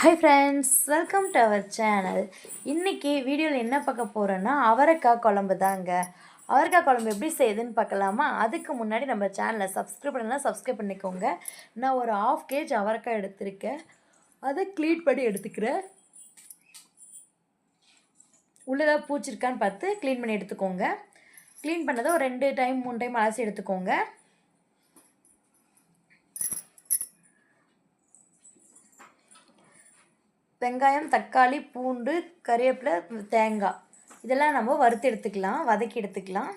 Hi friends, welcome to our channel. இன்றைக்கி வீடியோவில் என்ன பார்க்க போகிறோன்னா அவரைக்காய் குழம்பு தாங்க. அவரைக்காய் குழம்பு எப்படி செய்யுதுன்னு பார்க்கலாமா? அதுக்கு முன்னாடி நம்ம சேனலை சப்ஸ்கிரைப் பண்ணலாம், சப்ஸ்கிரைப் பண்ணிக்கோங்க. நான் ஒரு 1/2 kg அவரைக்காய் எடுத்திருக்கேன். அதை க்ளீன் பண்ணி எடுத்துக்கிறேன். உள்ளதாக பூச்சிருக்கான்னு பார்த்து க்ளீன் பண்ணி எடுத்துக்கோங்க. க்ளீன் பண்ணதை ஒரு 2 டைம் 3 டைம் அலசி எடுத்துக்கோங்க. வெங்காயம், தக்காளி, பூண்டு, கறிவேப்பிலை, தேங்காய் இதெல்லாம் நம்ம வறுத்து எடுத்துக்கலாம், வதக்கி எடுத்துக்கலாம்.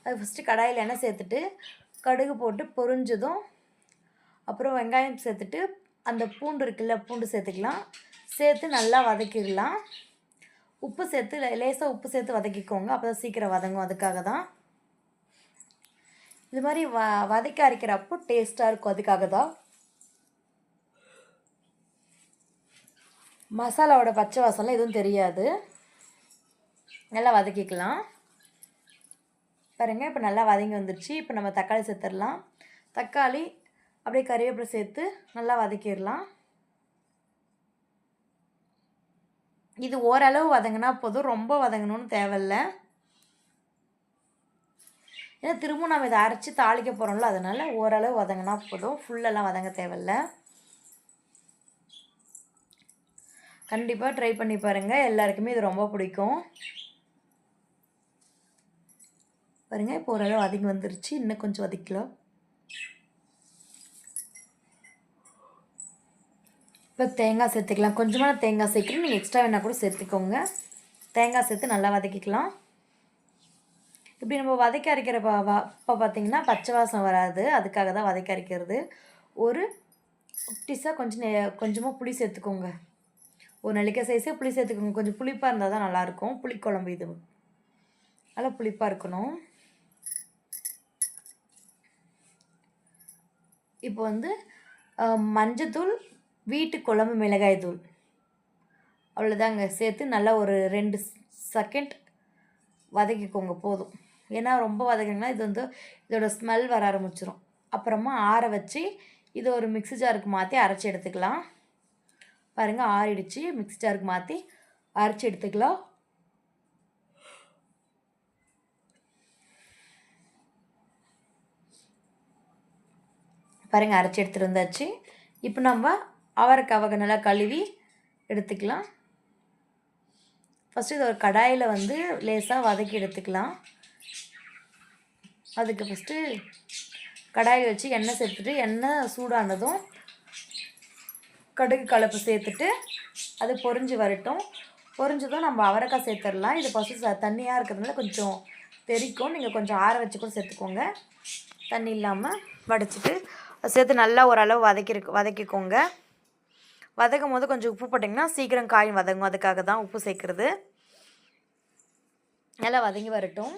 அது ஃபஸ்ட்டு கடாயில் எண்ணெய் சேர்த்துட்டு கடுகு போட்டு பொரிஞ்சதும் அப்புறம் வெங்காயம் சேர்த்துட்டு அந்த பூண்டு இருக்குல்ல, பூண்டு சேர்த்துக்கலாம். சேர்த்து நல்லா வதக்கிடலாம். உப்பு சேர்த்து லேசாக உப்பு சேர்த்து வதக்கிக்கோங்க, அப்போ தான் சீக்கிரம் வதங்கும். அதுக்காக தான் இது மாதிரி வதக்கி அரைக்கிறப்போ டேஸ்ட்டாக இருக்கும். அதுக்காக தான் மசாலாவோட பச்சை வாசம்லாம் எதுவும் தெரியாது. நல்லா வதக்கிக்கலாம். பாருங்கள், இப்போ நல்லா வதங்கி வந்துடுச்சு. இப்போ நம்ம தக்காளி சேர்த்துடலாம். தக்காளி அப்படியே கறிவேப்பிலை சேர்த்து நல்லா வதக்கிடலாம். இது ஓரளவு வதங்கினா போதும், ரொம்ப வதங்கணும்னு தேவையில்லை. ஏன்னா திரும்ப நம்ம இதை அரைச்சி தாளிக்க போகிறோம்ல, அதனால் ஓரளவு வதங்கினா போதும், ஃபுல்லெல்லாம் வதங்க தேவையில்லை. கண்டிப்பாக ட்ரை பண்ணி பாருங்கள், எல்லாருக்குமே இது ரொம்ப பிடிக்கும். பாருங்கள், இப்போ ஓரளவு வதங்கி வந்துருச்சு. இன்னும் கொஞ்சம் வதக்கலாம். இப்போ தேங்காய் சேர்த்துக்கலாம். கொஞ்சமான தேங்காய் சேர்க்கணும், நீங்கள் எக்ஸ்ட்ரா வேணால் கூட சேர்த்துக்கோங்க. தேங்காய் சேர்த்து நல்லா வதக்கிக்கலாம். இப்படி நம்ம வதக்கி அரைக்கிற இப்போ பார்த்திங்கன்னா பச்சை வாசம் வராது. அதுக்காக தான் வதக்கி அரைக்கிறது. ஒரு குட்டிஸாக கொஞ்சமாக புளி சேர்த்துக்கோங்க. ஒரு நெல்லிக்காய் சைஸே புளி சேர்த்துக்கோங்க. கொஞ்சம் புளிப்பாக இருந்தால் தான் நல்லாயிருக்கும். புளிக்குழம்பு இது நல்லா புளிப்பாக இருக்கணும். இப்போ மஞ்சத்தூள், வீட்டு குழம்பு மிளகாய் தூள் அவ்வளோதாங்க சேர்த்து நல்லா ஒரு 2 செகண்ட் வதக்கிக்கோங்க போதும். ஏன்னா ரொம்ப வதக்கிங்கன்னா இது இதோட ஸ்மெல் வர ஆரம்பிச்சிடும். அப்புறமா ஆற வச்சு இதை ஒரு மிக்ஸி ஜாருக்கு மாற்றி அரைச்சி எடுத்துக்கலாம். பாருங்கள், ஆறிடுச்சு. மிக்ஸி ஜாருக்கு மாற்றி அரைச்சி எடுத்துக்கலாம். பாருங்கள், அரைச்சி எடுத்துகிட்டு வந்தாச்சு. இப்போ நம்ம அவரைக்காவை நல்லா கழுவி எடுத்துக்கலாம். ஃபஸ்ட்டு இது ஒரு கடாயில் லேசாக வதக்கி எடுத்துக்கலாம். அதுக்கு ஃபஸ்ட்டு கடாயில் வச்சு எண்ணெய் சேர்த்துட்டு எண்ணெய் சூடானதும் கடுகு கலப்பு சேர்த்துட்டு அது பொரிஞ்சு வரட்டும். பொரிஞ்சதும் நம்ம அவரைக்காய் சேர்த்துடலாம். இது ஃபஸ்ட்டு தண்ணியாக இருக்கிறதுனால கொஞ்சம் தெறிக்கும். நீங்கள் கொஞ்சம் ஆற வச்சு கூட சேர்த்துக்கோங்க. தண்ணி இல்லாமல் வடிச்சிட்டு சேர்த்து நல்லா ஓரளவு வதக்கிக்கோங்க. வதக்கும் போது கொஞ்சம் உப்பு போட்டிங்கன்னா சீக்கிரம் காய் வதங்கும். அதுக்காக தான் உப்பு சேர்க்குறது. நல்லா வதங்கி வரட்டும்.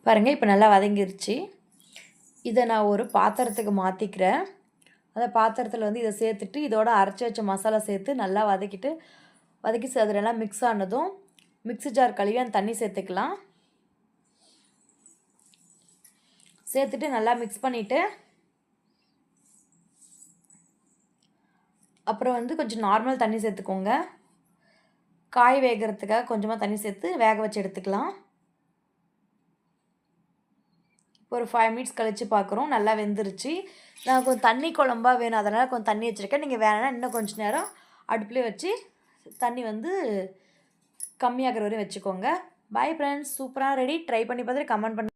பாருங்கள், இப்போ நல்லா வதங்கிருச்சு. இதை நான் ஒரு பாத்திரத்துக்கு மாற்றிக்கிறேன். அந்த பாத்திரத்தில் இதை சேர்த்துட்டு இதோட அரைச்சி வச்ச மசாலா சேர்த்து நல்லா வதக்கி அது நல்லா மிக்ஸ் ஆனதும் மிக்ஸி ஜார் கழுவி அந்த தண்ணி சேர்த்துக்கலாம். சேர்த்துட்டு நல்லா மிக்ஸ் பண்ணிவிட்டு அப்புறம் கொஞ்சம் நார்மல் தண்ணி சேர்த்துக்கோங்க. காய் வேகிறதுக்காக கொஞ்சமாக தண்ணி சேர்த்து வேக வச்சு எடுத்துக்கலாம். ஒரு 5 மினிட்ஸ் கழித்து பார்க்குறோம், நல்லா வெந்துருச்சு. நான் கொஞ்சம் தண்ணி குழம்பாக வேணும், அதனால் கொஞ்சம் தண்ணி வச்சுருக்கேன். நீங்கள் வேணும்னா இன்னும் கொஞ்சம் நேரம் அடுப்புலேயே வச்சு தண்ணி கம்மியாகிற வரையும் வச்சுக்கோங்க. பாய் ஃப்ரெண்ட்ஸ், சூப்பராக ரெடி. ட்ரை பண்ணி பார்த்துட்டு கமெண்ட் பண்ணி